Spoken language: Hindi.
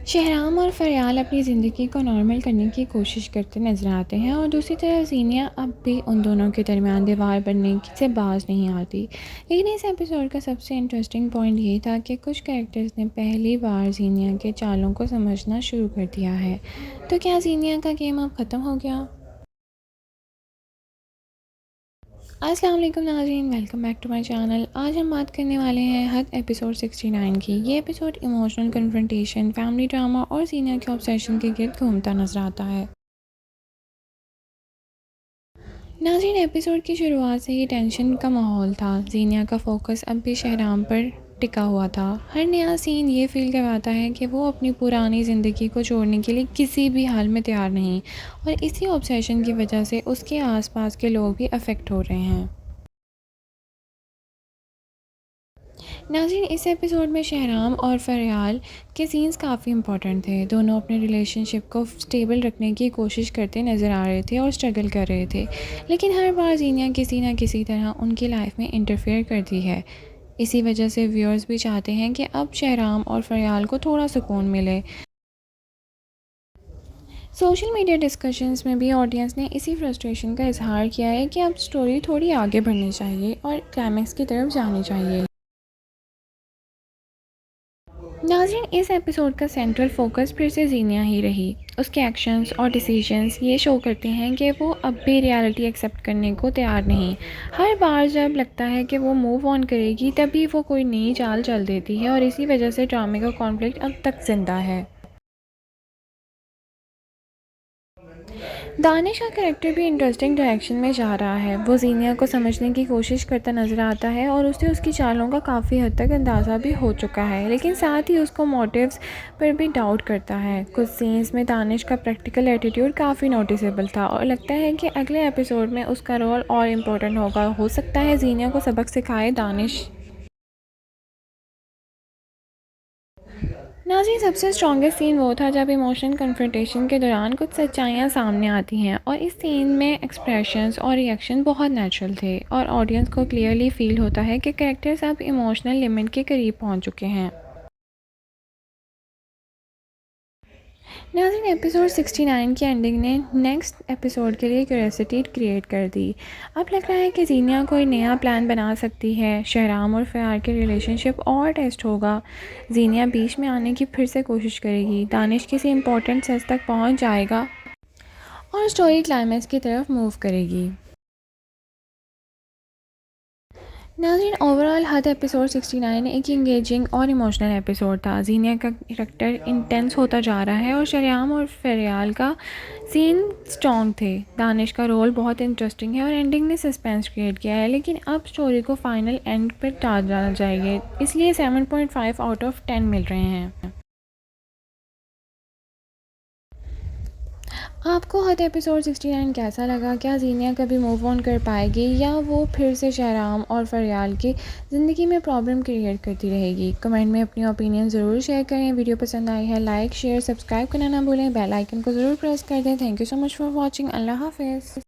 शहराम और फ़रयाल अपनी ज़िंदगी को नॉर्मल करने की कोशिश करते नज़र आते हैं और दूसरी तरफ ज़ीनिया अब भी उन दोनों के दरमियान दीवार बनने से बाज नहीं आती। लेकिन इस एपिसोड का सबसे इंटरेस्टिंग पॉइंट ये था कि कुछ कैरेक्टर्स ने पहली बार ज़ीनिया के चालों को समझना शुरू कर दिया है। तो क्या ज़ीनिया का गेम अब ख़त्म हो गया? अस्सलाम वालेकुम नाज़रीन, welcome back to my channel. आज हम बात करने वाले हैं हद एपिसोड 69 की। ये episode emotional confrontation, family drama और सीनियर के ऑब्सेशन के गिर्द घूमता नजर आता है। नाज़रीन, एपिसोड की शुरुआत से ही टेंशन का माहौल था। जीनिया का फोकस अब भी शहराम पर टिका हुआ था। हर नया सीन ये फील करवाता है कि वो अपनी पुरानी ज़िंदगी को छोड़ने के लिए किसी भी हाल में तैयार नहीं, और इसी ऑब्सेशन की वजह से उसके आसपास के लोग भी अफेक्ट हो रहे हैं। नाज़रीन, इस एपिसोड में शहराम और फ़रयाल के सीन्स काफ़ी इंपॉर्टेंट थे। दोनों अपने रिलेशनशिप को स्टेबल रखने की कोशिश करते नज़र आ रहे थे और स्ट्रगल कर रहे थे, लेकिन हर बार जीनिया किसी न किसी तरह उनकी लाइफ में इंटरफेयर करती है। इसी वजह से व्यूअर्स भी चाहते हैं कि अब शहराम और फ़रयाल को थोड़ा सुकून मिले। सोशल मीडिया डिस्कशंस में भी ऑडियंस ने इसी फ्रस्ट्रेशन का इजहार किया है कि अब स्टोरी थोड़ी आगे बढ़नी चाहिए और क्लाइमैक्स की तरफ जानी चाहिए। नाज़रीन, इस एपिसोड का सेंट्रल फोकस फिर से जीनिया ही रही। उसके एक्शंस और डिसीजंस ये शो करते हैं कि वो अब भी रियलिटी एक्सेप्ट करने को तैयार नहीं। हर बार जब लगता है कि वो मूव ऑन करेगी, तभी वो कोई नई चाल चल देती है और इसी वजह से ड्रामे का कॉन्फ्लिक्ट अब तक जिंदा है। दानिश का कैरेक्टर भी इंटरेस्टिंग डायरेक्शन में जा रहा है। वो जीनिया को समझने की कोशिश करता नज़र आता है और उसे उसकी चालों का काफ़ी हद तक अंदाज़ा भी हो चुका है, लेकिन साथ ही उसको मोटिव्स पर भी डाउट करता है। कुछ सीन्स में दानिश का प्रैक्टिकल एटीट्यूड काफ़ी नोटिसेबल था और लगता है कि अगले एपिसोड में उसका रोल और इम्पोर्टेंट होगा। हो सकता है जीनिया को सबक सिखाए दानिश। नाज़रीन, सबसे स्ट्रॉन्गेस्ट सीन वो था जब इमोशन कन्फ्रंटेशन के दौरान कुछ सच्चाइयाँ सामने आती हैं, और इस सीन में एक्सप्रेशंस और रिएक्शन बहुत नेचुरल थे और ऑडियंस को क्लियरली फील होता है कि कैरेक्टर्स अब इमोशनल लिमिट के करीब पहुंच चुके हैं। नाज़रीन, एपिसोड 69 की एंडिंग ने नेक्स्ट एपिसोड के लिए क्यूरियोसिटी क्रिएट कर दी। अब लग रहा है कि जीनिया कोई नया प्लान बना सकती है। शहराम और फ़यार के रिलेशनशिप और टेस्ट होगा। जीनिया बीच में आने की फिर से कोशिश करेगी। दानिश किसी इंपॉर्टेंट सेस तक पहुंच जाएगा और स्टोरी क्लाइमैक्स की तरफ मूव करेगी। नाज़रीन, ओवरऑल हद एपिसोड 69 एक इंगेजिंग और इमोशनल एपिसोड था। जीनिया का कैरेक्टर इंटेंस होता जा रहा है और शरियाम और फेरियाल का सीन स्ट्रॉन्ग थे। दानिश का रोल बहुत इंटरेस्टिंग है और एंडिंग ने सस्पेंस क्रिएट किया है, लेकिन अब स्टोरी को फाइनल एंड पर डाल जाना चाहिए, इसलिए 7.5 आउट ऑफ 10 मिल रहे हैं। आपको हद एपिसोड 69 कैसा लगा? क्या जीनिया कभी मूव ऑन कर पाएगी या वो फिर से शहराम और फरियाल की ज़िंदगी में प्रॉब्लम क्रिएट करती रहेगी? कमेंट में अपनी ओपिनियन ज़रूर शेयर करें। वीडियो पसंद आई है लाइक शेयर सब्सक्राइब करना ना भूलें। बेल आइकन को ज़रूर प्रेस कर दें। Thank you so much for watching. अल्लाह हाफिज़।